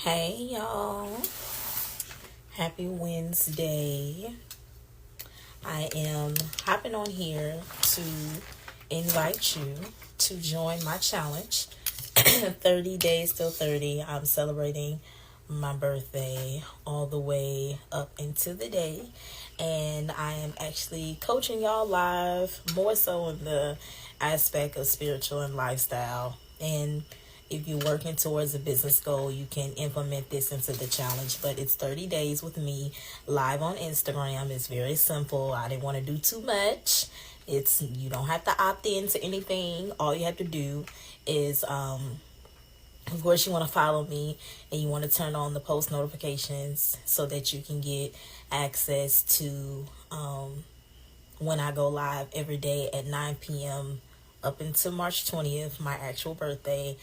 Hey y'all, happy Wednesday. I am hopping on here to invite you to join my challenge. 30 days till 30. I'm celebrating my birthday all the way up into the day. And I am actually coaching y'all live, more so in the aspect of spiritual and lifestyle. And if you're working towards a business goal, you can implement this into the challenge. But it's 30 days with me live on Instagram. It's very simple. I didn't want to do too much. You don't have to opt into anything. All you have to do is of course you want to follow me and you want to turn on the post notifications so that you can get access to when I go live every day at 9 p.m. up until March 20th, my actual birthday,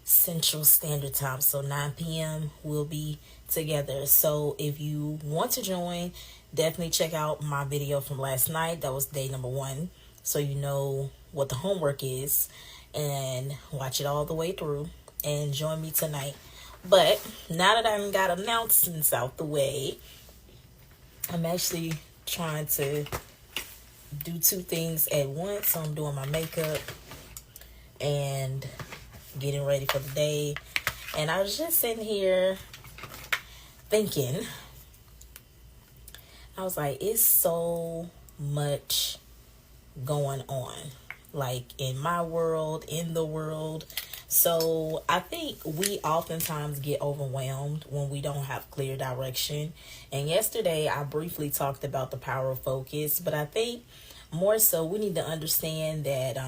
Central Standard Time. So 9 p.m. we'll be together. So if you want to join, definitely check out my video from last night. That was day number 1. So you know what the homework is, and watch it all the way through and join me tonight. But now that I got announcements out the way, I'm actually trying to do 2 things at once. So I'm doing my makeup and getting ready for the day. And I was just sitting here thinking, I was like, it's so much going on, like in my world, in the world. So I think we oftentimes get overwhelmed when we don't have clear direction. And yesterday I briefly talked about the power of focus, but I think more so we need to understand that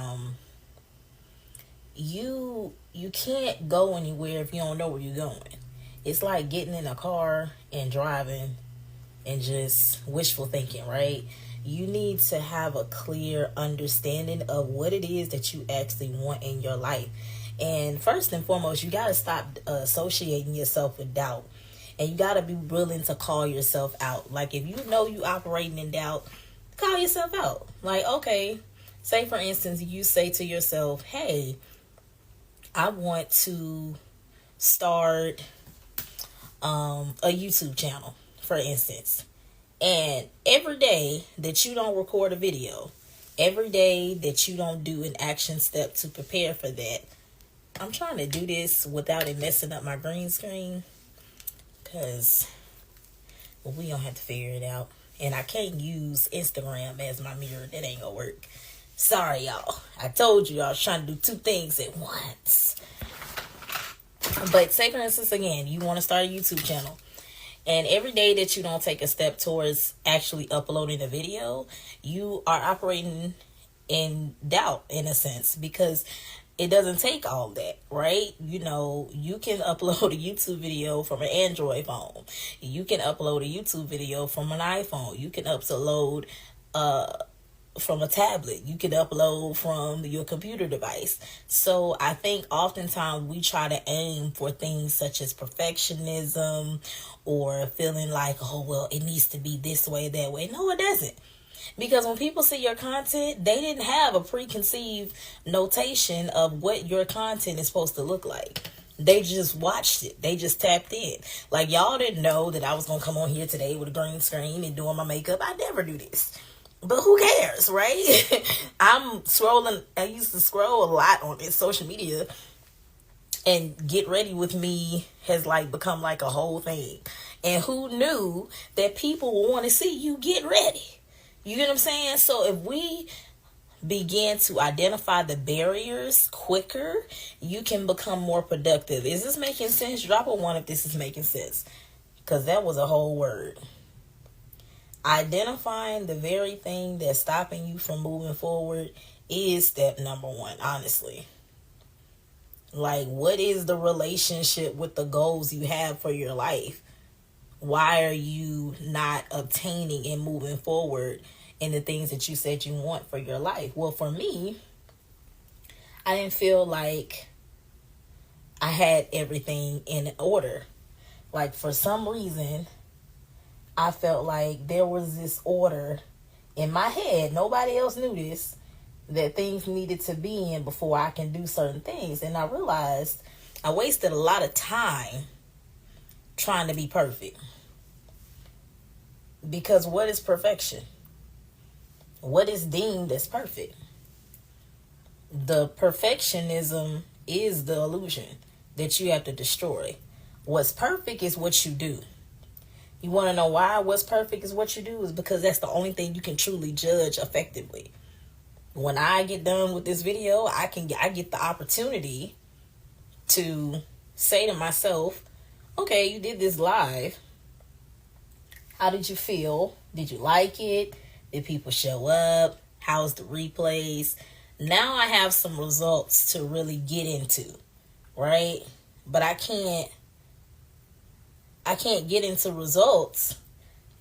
you can't go anywhere if you don't know where you're going. It's like getting in a car and driving and just wishful thinking, right? You need to have a clear understanding of what it is that you actually want in your life. And first and foremost, you got to stop associating yourself with doubt. And you got to be willing to call yourself out. Like, if you know you operating in doubt, call yourself out. Like, okay, say for instance, you say to yourself, hey, I want to start a YouTube channel, for instance. And every day that you don't record a video, every day that you don't do an action step to prepare for that, I'm trying to do this without it messing up my green screen, because we don't have to figure it out. And I can't use Instagram as my mirror. That ain't gonna work. Sorry, y'all. I told you I was trying to do 2 things at once. But say for instance, again, you want to start a YouTube channel. And every day that you don't take a step towards actually uploading a video, you are operating in doubt, in a sense, because it doesn't take all that, right? You know, you can upload a YouTube video from an Android phone. You can upload a YouTube video from an iPhone. You can upload from a tablet. You can upload from your computer device. So I think oftentimes we try to aim for things such as perfectionism, or feeling like, oh, well, it needs to be this way, that way. No, it doesn't. Because when people see your content, they didn't have a preconceived notation of what your content is supposed to look like. They just watched it. They just tapped in. Like, y'all didn't know that I was going to come on here today with a green screen and doing my makeup. I never do this. But who cares, right? I'm scrolling. I used to scroll a lot on social media, and get ready with me has like become like a whole thing. And who knew that people will want to see you get ready? You get what I'm saying? So if we begin to identify the barriers quicker, you can become more productive. Is this making sense? Drop a 1 if this is making sense, because that was a whole word. Identifying the very thing that's stopping you from moving forward is step number 1, honestly. Like, what is the relationship with the goals you have for your life? Why are you not obtaining and moving forward in the things that you said you want for your life? Well, for me, I didn't feel like I had everything in order. Like, for some reason, I felt like there was this order in my head. Nobody else knew this, that things needed to be in before I can do certain things. And I realized I wasted a lot of time trying to be perfect. Because what is perfection? What is deemed as perfect? The perfectionism is the illusion that you have to destroy. What's perfect is what you do. You want to know why what's perfect is what you do? Is because that's the only thing you can truly judge effectively. When I get done with this video, I get the opportunity to say to myself, okay, you did this live. How did you feel? Did you like it? Did people show up? How's the replays? Now I have some results to really get into, right? But I can't get into results,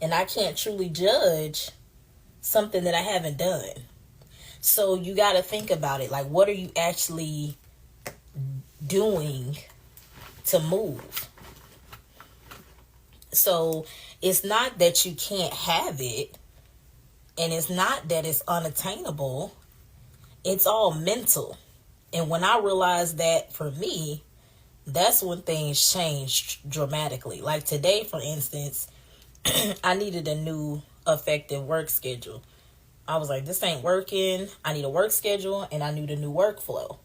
and I can't truly judge something that I haven't done. So you got to think about it. Like, what are you actually doing to move? So it's not that you can't have it, and it's not that it's unattainable. It's all mental. And when I realized that for me, that's when things changed dramatically. Like today, for instance, I needed a new effective work schedule. I was like, this ain't working. I need a work schedule, and I need a new workflow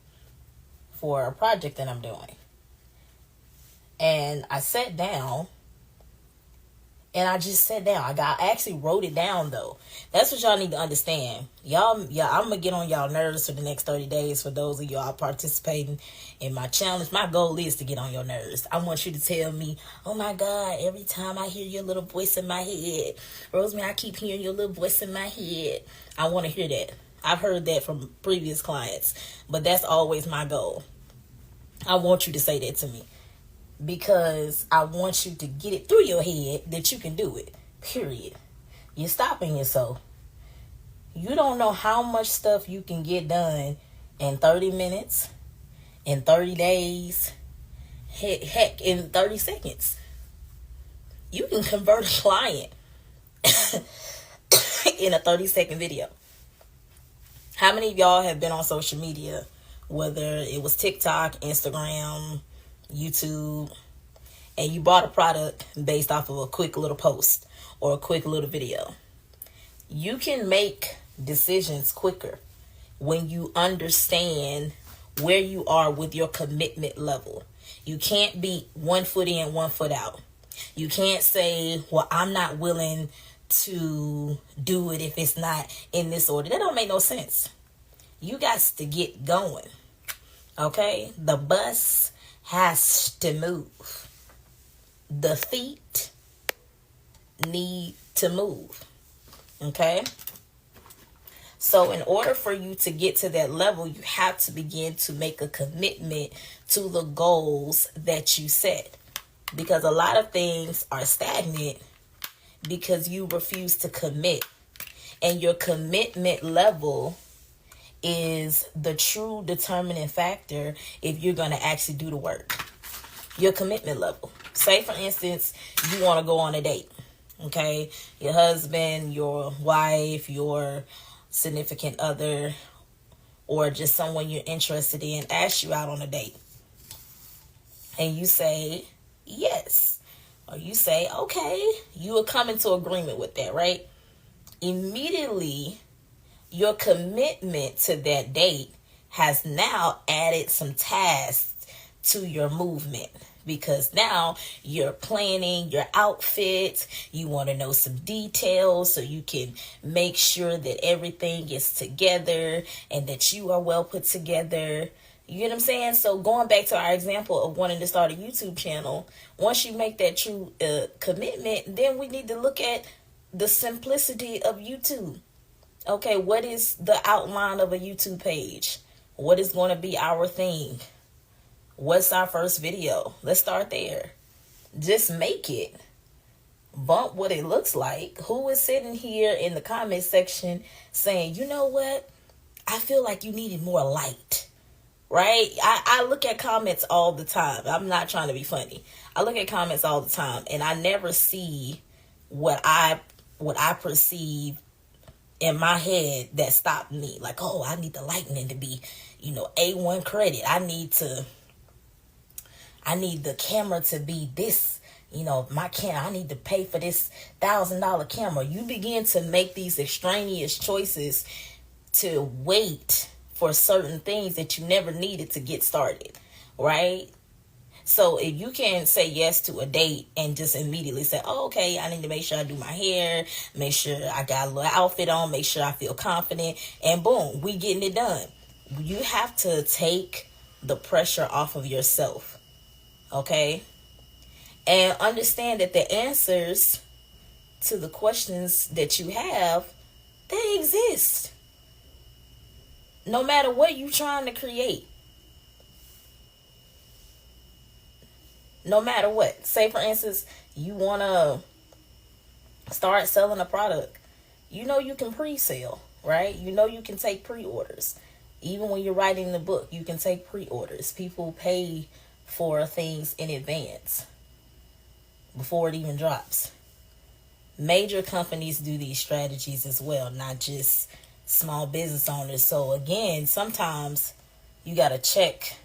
for a project that I'm doing. And I sat down, and I just sat down. I actually wrote it down, though. That's what y'all need to understand. I'm going to get on y'all nerves for the next 30 days for those of y'all participating in my challenge. My goal is to get on your nerves. I want you to tell me, oh my God, every time I hear your little voice in my head, Rosemary, I keep hearing your little voice in my head. I want to hear that. I've heard that from previous clients, but that's always my goal. I want you to say that to me, because I want you to get it through your head that you can do it, period. You're stopping yourself. You don't know how much stuff you can get done in 30 minutes, in 30 days, heck, in 30 seconds. You can convert a client in a 30-second video. How many of y'all have been on social media, whether it was TikTok, Instagram, YouTube, and you bought a product based off of a quick little post or a quick little video? You can make decisions quicker when you understand where you are with your commitment level. You can't be 1 foot in, 1 foot out. You can't say, well, I'm not willing to do it if it's not in this order. That don't make no sense. You got to get going. Okay? The bus has to move. The feet need to move. Okay? So in order for you to get to that level, you have to begin to make a commitment to the goals that you set. Because a lot of things are stagnant because you refuse to commit. And your commitment level is the true determining factor if you're going to actually do the work. Your commitment level. Say, for instance, you want to go on a date. Okay? Your husband, your wife, your significant other, or just someone you're interested in asks you out on a date. And you say yes. Or you say, okay. You will come into agreement with that, right? Immediately, your commitment to that date has now added some tasks to your movement. Because now you're planning your outfit. You want to know some details so you can make sure that everything is together and that you are well put together. You get what I'm saying? So going back to our example of wanting to start a YouTube channel, once you make that true commitment, then we need to look at the simplicity of YouTube. Okay, what is the outline of a YouTube page? What is going to be our thing? What's our first video? Let's start there. Just make it. Bump what it looks like. Who is sitting here in the comment section saying, you know what? I feel like you needed more light. Right? I look at comments all the time. I'm not trying to be funny. I look at comments all the time, and I never see what I perceive in my head that stopped me. Like, oh, I need the lightning to be, A1 credit. I need the camera to be this, my camera, I need to pay for this $1,000 camera. You begin to make these extraneous choices to wait for certain things that you never needed to get started, right? So if you can say yes to a date and just immediately say, oh, okay, I need to make sure I do my hair, make sure I got a little outfit on, make sure I feel confident, and boom, we getting it done. You have to take the pressure off of yourself, okay? And understand that the answers to the questions that you have, they exist. No matter what you're trying to create. No matter what. Say, for instance, you want to start selling a product. You can pre-sale, right? You can take pre-orders. Even when you're writing the book, you can take pre-orders. People pay for things in advance before it even drops. Major companies do these strategies as well, not just small business owners. So again, sometimes you got to check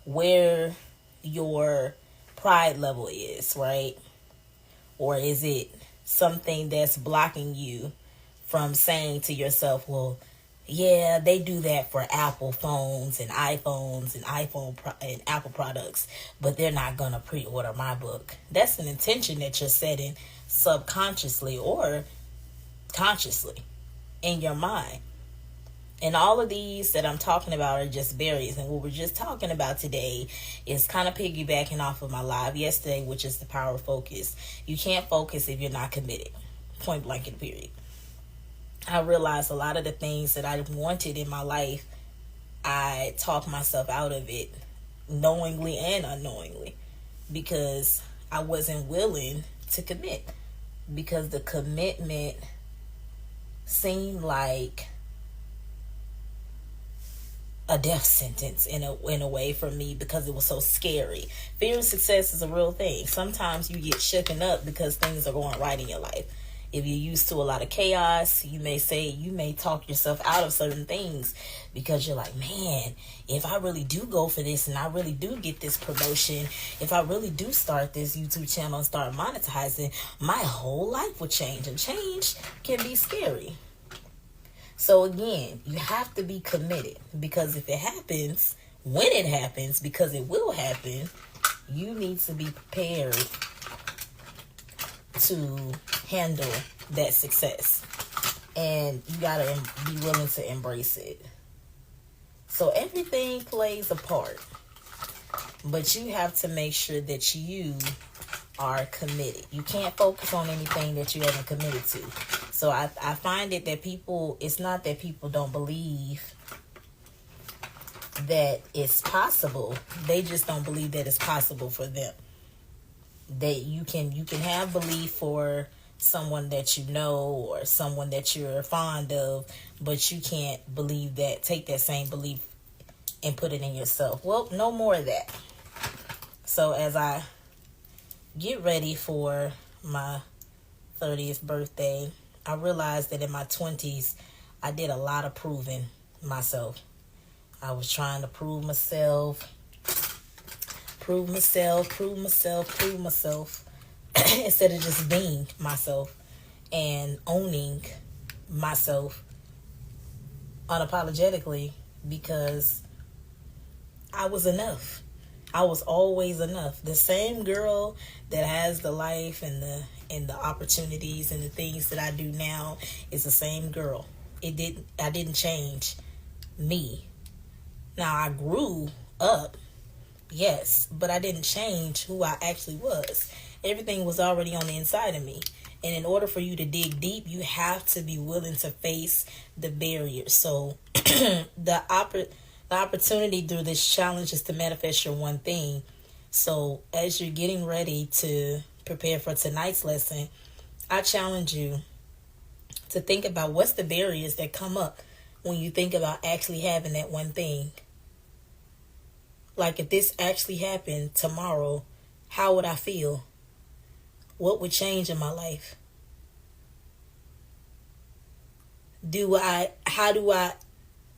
where your pride level is, right? Or is it something that's blocking you from saying to yourself, well, yeah, they do that for Apple phones and iPhones and Apple products, but they're not going to pre-order my book. That's an intention that you're setting subconsciously or consciously in your mind. And all of these that I'm talking about are just barriers. And what we're just talking about today is kind of piggybacking off of my live yesterday, which is the power of focus. You can't focus if you're not committed. Point blank and period. I realized a lot of the things that I wanted in my life, I talked myself out of it knowingly and unknowingly because I wasn't willing to commit. Because the commitment seemed like a death sentence in a way for me because it was so scary. Fear of success is a real thing. Sometimes you get shooken up because things are going right in your life. If you're used to a lot of chaos, you may talk yourself out of certain things because you're like, man, if I really do go for this and I really do get this promotion, if I really do start this YouTube channel and start monetizing, my whole life will change. And change can be scary. So again, you have to be committed because if it happens, when it happens, because it will happen, you need to be prepared to handle that success. And you got to be willing to embrace it. So everything plays a part, but you have to make sure that you are committed. You can't focus on anything that you haven't committed to. So I find it that it's not that people don't believe that it's possible. They just don't believe that it's possible for them. That you can have belief for someone that you know or someone that you're fond of, but you can't take that same belief and put it in yourself. Well, no more of that. So as I get ready for my 30th birthday, I realized that in my 20s, I did a lot of proving myself. I was trying to prove myself, instead of just being myself and owning myself unapologetically because I was enough. I was always enough. The same girl that has the life and the opportunities and the things that I do now is the same girl. I didn't change me. Now I grew up, yes, but I didn't change who I actually was. Everything was already on the inside of me. And in order for you to dig deep, you have to be willing to face the barriers. So the opportunity through this challenge is to manifest your one thing. So as you're getting ready to prepare for tonight's lesson, I challenge you to think about what's the barriers that come up when you think about actually having that one thing. Like if this actually happened tomorrow, how would I feel? What would change in my life? How do I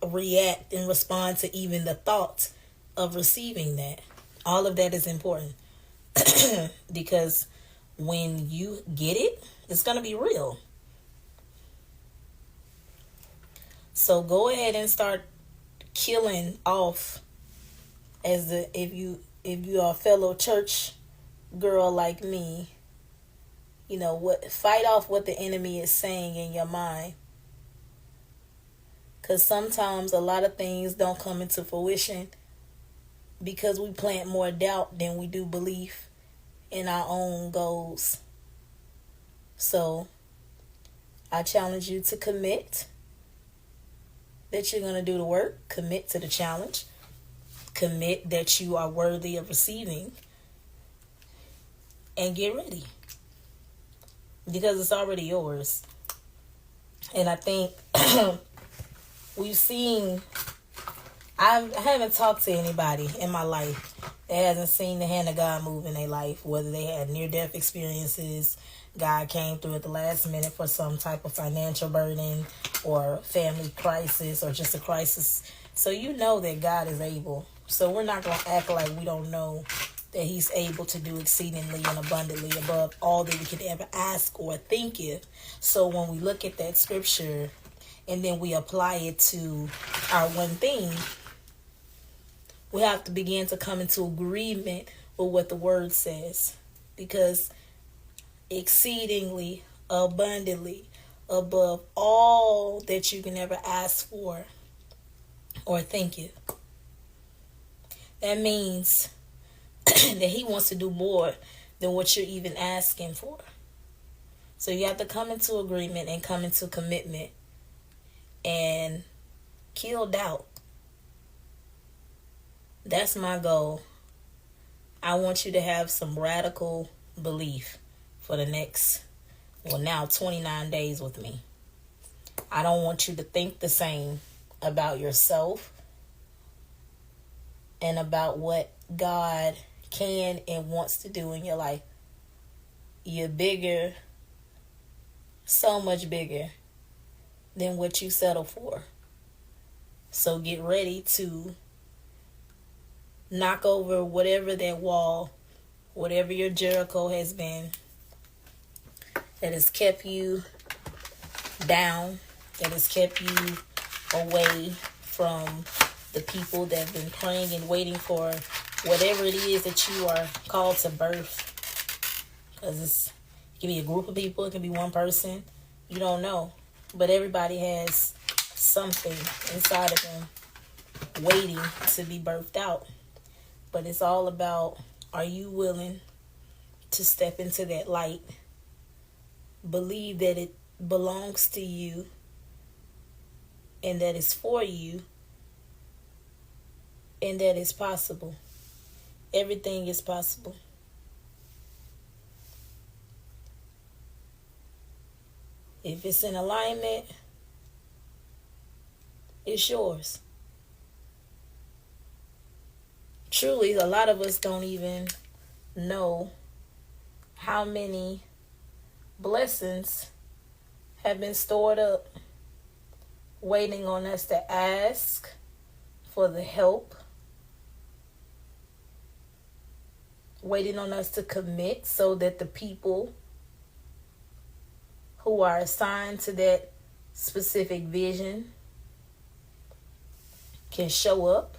react and respond to even the thought of receiving that? All of that is important. Because when you get it, it's going to be real. So go ahead and start killing off, as the if you are a fellow church girl like me, fight off what the enemy is saying in your mind. Because sometimes a lot of things don't come into fruition because we plant more doubt than we do belief in our own goals. So I challenge you to commit that you're going to do the work. Commit to the challenge. Commit that you are worthy of receiving. And get ready. Because it's already yours. And I think we've seen, I haven't talked to anybody in my life that hasn't seen the hand of God move in their life, whether they had near-death experiences, God came through at the last minute for some type of financial burden or family crisis or just a crisis. So you know that God is able. So we're not going to act like we don't know that he's able to do exceedingly and abundantly above all that we could ever ask or think of. So when we look at that scripture and then we apply it to our one thing, we have to begin to come into agreement with what the word says. Because exceedingly, abundantly, above all that you can ever ask for or think of. That means that he wants to do more than what you're even asking for. So you have to come into agreement and come into commitment and kill doubt. That's my goal. I want you to have some radical belief for the next, now 29 days with me. I don't want you to think the same about yourself and about what God can and wants to do in your life. You're bigger, so much bigger than what you settle for. So get ready to knock over whatever that wall, whatever your Jericho has been, that has kept you down, that has kept you away from the people that have been praying and waiting for whatever it is that you are called to birth. Because it can be a group of people, it can be one person, you don't know. But everybody has something inside of them waiting to be birthed out. But it's all about, are you willing to step into that light? Believe that it belongs to you and that it's for you and that it's possible. Everything is possible. If it's in alignment, it's yours. Truly, a lot of us don't even know how many blessings have been stored up, waiting on us to ask for the help, waiting on us to commit so that the people who are assigned to that specific vision can show up.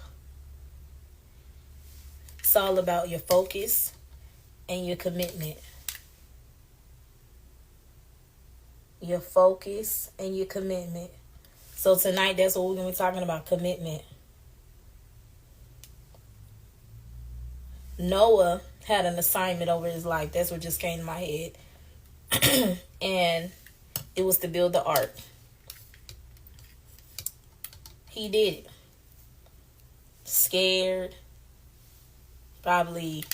It's all about your focus and your commitment. Your focus and your commitment. So tonight, that's what we're going to be talking about, commitment. Noah had an assignment over his life. That's what just came to my head. And it was to build the ark. He did it. Scared. Probably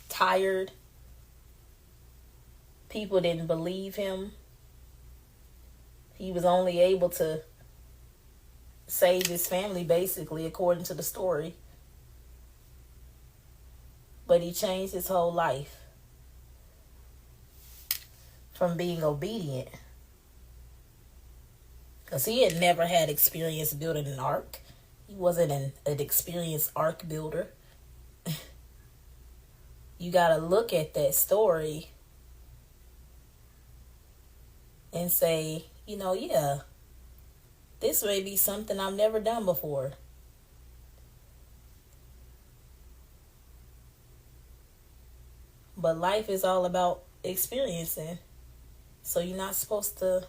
tired. People didn't believe him. He was only able to save his family, basically, according to the story. But he changed his whole life from being obedient. Because he had never had experience building an ark. He wasn't an experienced ark builder. you got to look at that story and say, yeah, this may be something I've never done before. But life is all about experiencing. So you're not supposed to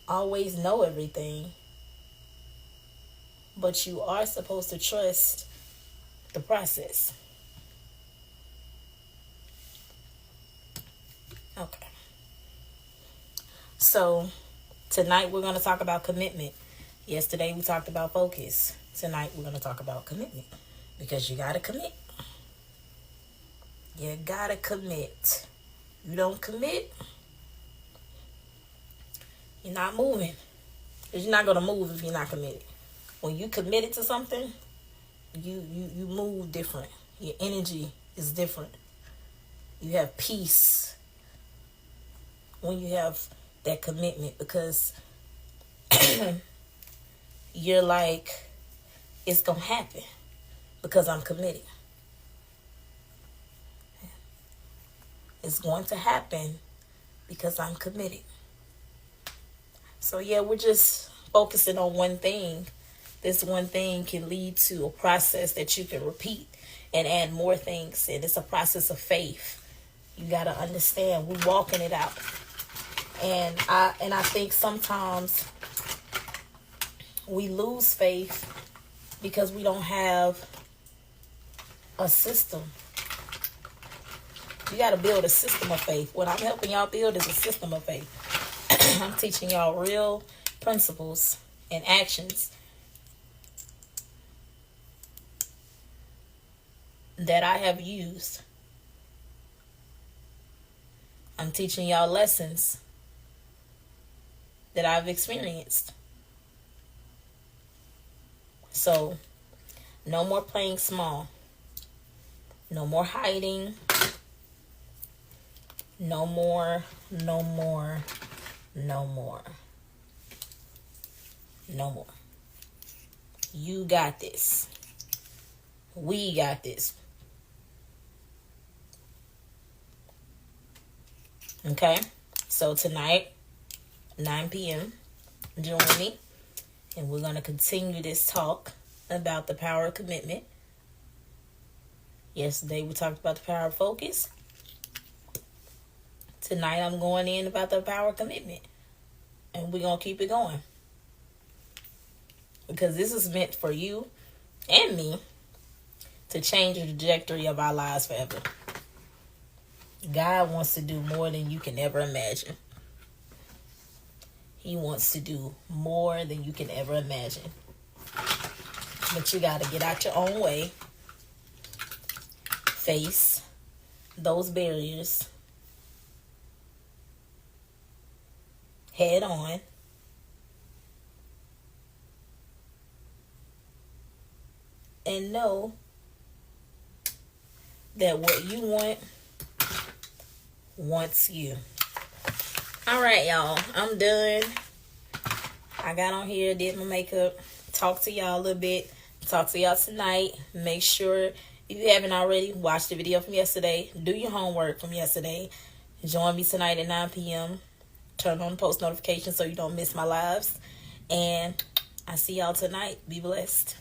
always know everything. But you are supposed to trust the process. Okay. So tonight we're going to talk about commitment. Yesterday we talked about focus. Tonight we're going to talk about commitment. Because you got to commit. You got to commit. You don't commit, you're not moving. Because you're not going to move if you're not committed. When you committed to something, you move different. Your energy is different. You have peace when you have that commitment, because you're like, it's going to happen because I'm committed. It's going to happen because I'm committed. So yeah, we're just focusing on one thing. This one thing can lead to a process that you can repeat and add more things. And it's a process of faith. You got to understand, we're walking it out. And I think sometimes we lose faith because we don't have a system. You got to build a system of faith. What I'm helping y'all build is a system of faith. I'm teaching y'all real principles and actions that I have used. I'm teaching y'all lessons that I've experienced. So, no more playing small. No more hiding. No more, no more, no more. No more. You got this. We got this. Okay? So tonight, 9 p.m., join me. And we're going to continue this talk about the power of commitment. Yesterday we talked about the power of focus. Tonight I'm going in about the power of commitment. And we're going to keep it going. Because this is meant for you and me to change the trajectory of our lives forever. God wants to do more than you can ever imagine. He wants to do more than you can ever imagine. But you got to get out your own way. Face those barriers head on. And know that what you want wants you. All right, y'all. I'm done. I got on here, did my makeup, talked to y'all a little bit. Talk to y'all tonight. Make sure, if you haven't already, watch the video from yesterday. Do your homework from yesterday. Join me tonight at 9 p.m. Turn on post notifications so you don't miss my lives. And I see y'all tonight. Be blessed.